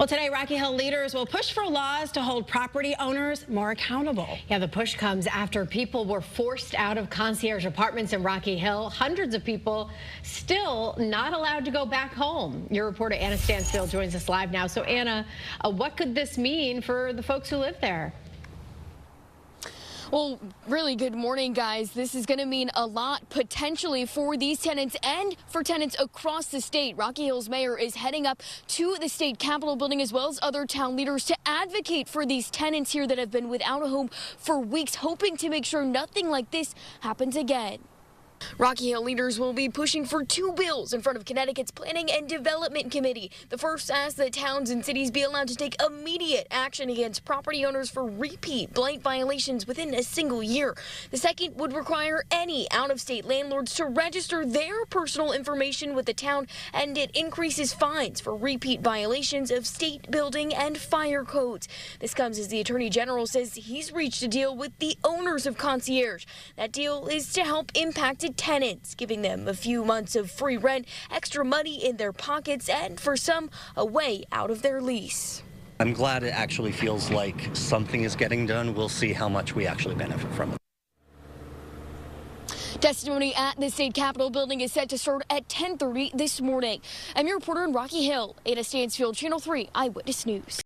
Well, today, Rocky Hill leaders will push for laws to hold property owners more accountable. Yeah, the push comes after people were forced out of Concierge Apartments in Rocky Hill. Hundreds of people still not allowed to go back home. Your reporter Anna Stansfield joins us live now. So, Anna, what could this mean for the folks who live there? Well, really good morning, guys. This is going to mean a lot potentially for these tenants and for tenants across the state. Rocky Hill's mayor is heading up to the state capitol building as well as other town leaders to advocate for these tenants here that have been without a home for weeks, hoping to make sure nothing like this happens again. Rocky Hill leaders will be pushing for 2 bills in front of Connecticut's Planning and Development Committee. The first asks that towns and cities be allowed to take immediate action against property owners for repeat blight violations within a single year. The second would require any out-of-state landlords to register their personal information with the town, and it increases fines for repeat violations of state building and fire codes. This comes as the Attorney General says he's reached a deal with the owners of Concierge. That deal is to help impacted tenants, giving them a few months of free rent, extra money in their pockets, and for some, a way out of their lease. I'm glad it actually feels like something is getting done. We'll see how much we actually benefit from it. Testimony at the state capitol building is set to start at 10:30 this morning. I'm your reporter in Rocky Hill, Anna Stansfield, Channel 3 Eyewitness News.